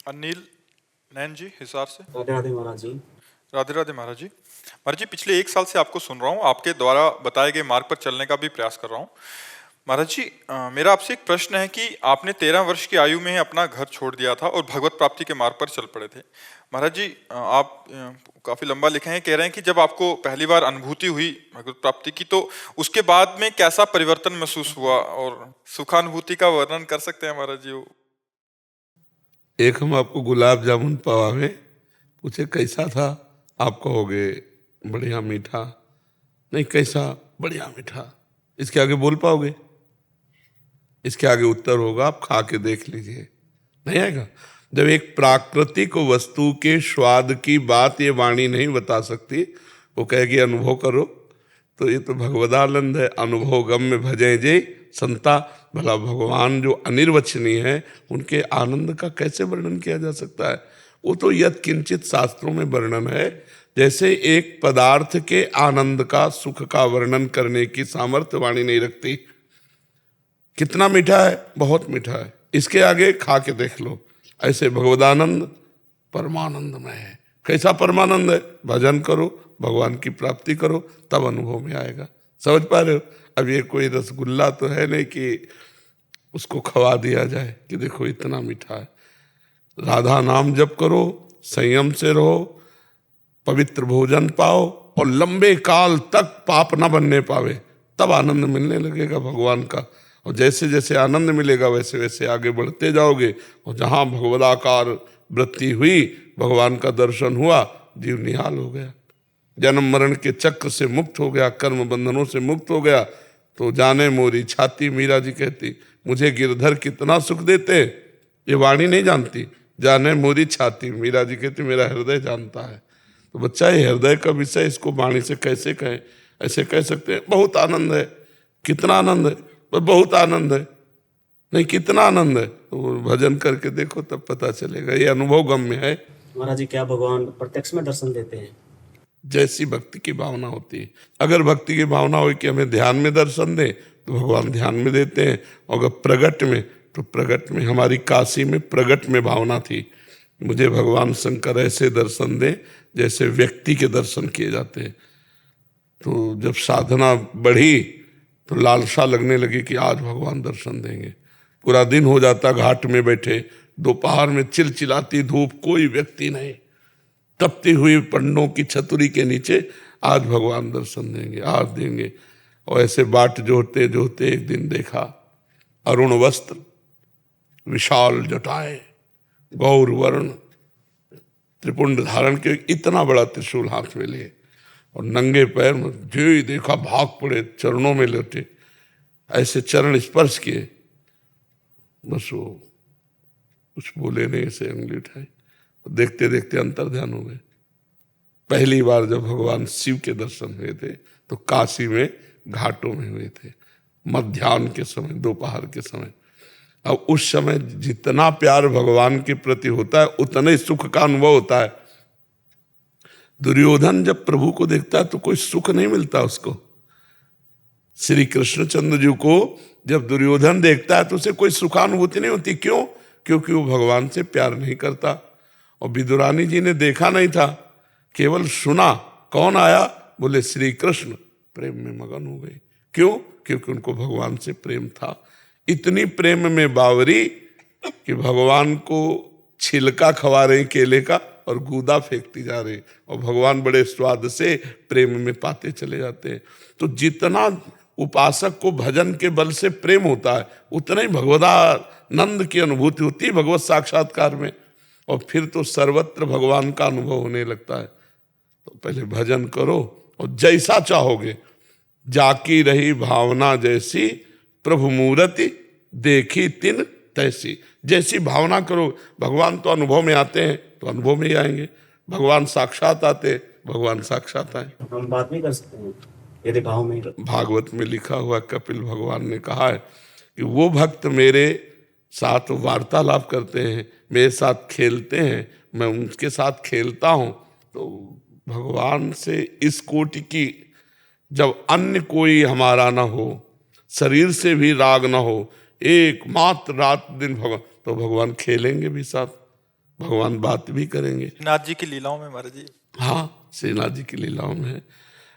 अनिल नैन जी हिसार से। राधे राधे महाराज जी। राधे राधे महाराज जी। महाराज जी, पिछले 1 साल से आपको सुन रहा हूँ, आपके द्वारा बताए गए मार्ग पर चलने का भी प्रयास कर रहा हूँ। महाराज जी, मेरा आपसे एक प्रश्न है कि आपने 13 वर्ष की आयु में ही अपना घर छोड़ दिया था और भगवत प्राप्ति के मार्ग पर चल पड़े थे। महाराज जी, आप काफी लंबा लिखे हैं, कह रहे हैं कि जब आपको पहली बार अनुभूति हुई भगवत प्राप्ति की, तो उसके बाद में कैसा परिवर्तन महसूस हुआ, और सुखानुभूति का वर्णन कर सकते हैं महाराज जी वो? एक हम आपको गुलाब जामुन पवावे, पूछे कैसा था, आप कहोगे बढ़िया मीठा। नहीं, कैसा बढ़िया मीठा, इसके आगे बोल पाओगे? इसके आगे उत्तर होगा, आप खा के देख लीजिए, नहीं आएगा। जब एक प्राकृतिक वस्तु के स्वाद की बात ये वाणी नहीं बता सकती, वो कहेगी अनुभव करो, तो ये तो भगवदानंद है। अनुभव गम्य भजे जय संता। भला भगवान जो अनिर्वचनीय है, उनके आनंद का कैसे वर्णन किया जा सकता है? वो तो यत् किंचित शास्त्रों में वर्णन है। जैसे एक पदार्थ के आनंद का, सुख का वर्णन करने की सामर्थ्य वाणी नहीं रखती। कितना मीठा है, बहुत मीठा है, इसके आगे खा के देख लो। ऐसे भगवदानंद परमानंदमय है। कैसा परमानंद है? भजन करो, भगवान की प्राप्ति करो, तब अनुभव में आएगा। समझ पा रहे हो? अब ये कोई रसगुल्ला तो है नहीं कि उसको खवा दिया जाए कि देखो इतना मीठा है। राधा नाम जप करो, संयम से रहो, पवित्र भोजन पाओ, और लंबे काल तक पाप न बनने पावे, तब आनंद मिलने लगेगा भगवान का। और जैसे जैसे आनंद मिलेगा, वैसे वैसे आगे बढ़ते जाओगे। और जहाँ भगवदाकार वृत्ति हुई, भगवान का दर्शन हुआ, जीव निहाल हो गया, जन्म मरण के चक्र से मुक्त हो गया, कर्म बंधनों से मुक्त हो गया। तो जाने मोरी छाती, मीरा जी कहती, मुझे गिरधर कितना सुख देते, ये वाणी नहीं जानती। जाने मोरी छाती, मीरा जी कहती, मेरा हृदय जानता है। तो बच्चा, ये हृदय का विषय, इसको वाणी से कैसे कहें? ऐसे कह सकते हैं बहुत आनंद है। कितना आनंद है? बहुत आनंद है। नहीं, कितना आनंद है? तो भजन करके देखो, तब पता चलेगा। ये अनुभव गम्य है। महाराज जी, क्या भगवान प्रत्यक्ष में दर्शन देते हैं? जैसी भक्ति की भावना होती है। अगर भक्ति की भावना हो कि हमें ध्यान में दर्शन दे, तो भगवान ध्यान में देते हैं। और अगर प्रगट में, तो प्रगट में। हमारी काशी में प्रगट में भावना थी, मुझे भगवान शंकर ऐसे दर्शन दें जैसे व्यक्ति के दर्शन किए जाते हैं। तो जब साधना बढ़ी, तो लालसा लगने लगी कि आज भगवान दर्शन देंगे। पूरा दिन हो जाता घाट में बैठे, दोपहर में चिलचिलाती धूप, कोई व्यक्ति नहीं, तपती हुई पंडों की छतरी के नीचे, आज भगवान दर्शन देंगे, आज देंगे। और ऐसे बाट जोहते जोहते एक दिन देखा, अरुण वस्त्र, विशाल जटाएं, गौर वर्ण, त्रिपुंड धारण के, इतना बड़ा त्रिशूल हाथ में लिए, और नंगे पैर में जो ही देखा भाग पड़े, चरणों में लेटे, ऐसे चरण स्पर्श किए, बस वो कुछ बोले नहीं, ऐसे उंगली उठाई, देखते देखते अंतर ध्यान हो गए। पहली बार जब भगवान शिव के दर्शन हुए थे, तो काशी में घाटों में हुए थे, मध्याह्न के समय, दोपहर के समय। अब उस समय जितना प्यार भगवान के प्रति होता है, उतना ही सुख का अनुभव होता है। दुर्योधन जब प्रभु को देखता है, तो कोई सुख नहीं मिलता उसको। श्री कृष्णचंद्र जी को जब दुर्योधन देखता है, तो उसे कोई सुखानुभूति नहीं होती। क्यों? क्योंकि वो भगवान से प्यार नहीं करता। और विदुरानी जी ने देखा नहीं था, केवल सुना। कौन आया? बोले श्री कृष्ण। प्रेम में मगन हो गई। क्यों? क्योंकि उनको भगवान से प्रेम था। इतनी प्रेम में बावरी कि भगवान को छिलका खवा रहे केले का, और गूदा फेंकती जा रही, और भगवान बड़े स्वाद से प्रेम में पाते चले जाते हैं। तो जितना उपासक को भजन के बल से प्रेम होता है, उतना ही भगवदानंद की अनुभूति होती है भगवत साक्षात्कार में। और फिर तो सर्वत्र भगवान का अनुभव होने लगता है। तो पहले भजन करो, और जैसा चाहोगे, जाकी रही भावना जैसी, प्रभु मूर्ति देखी तिन तैसी। जैसी भावना करो, भगवान तो अनुभव में आते हैं, तो अनुभव में ही आएंगे। भगवान साक्षात आते, भगवान साक्षात आए। हम बात नहीं कर सकते हैं यदि भाव में? भागवत में लिखा हुआ, कपिल भगवान ने कहा है कि वो भक्त मेरे साथ वार्तालाप करते हैं, मेरे साथ खेलते हैं, मैं उनके साथ खेलता हूँ। तो भगवान से इस कोटि की, जब अन्य कोई हमारा ना हो, शरीर से भी राग ना हो, एकमात्र रात दिन भगवान, तो भगवान खेलेंगे भी साथ। भगवान बात भी करेंगे। नाथ जी की लीलाओं में महाराज जी। हाँ, श्रीनाथ जी की लीलाओं में है।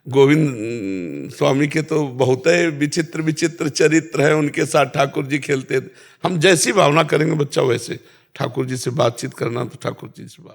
गोविंद स्वामी के तो बहुत ही विचित्र विचित्र चरित्र है, उनके साथ ठाकुर जी खेलते। हम जैसी भावना करेंगे बच्चा वैसे, ठाकुर जी से बातचीत करना तो ठाकुर जी से बात।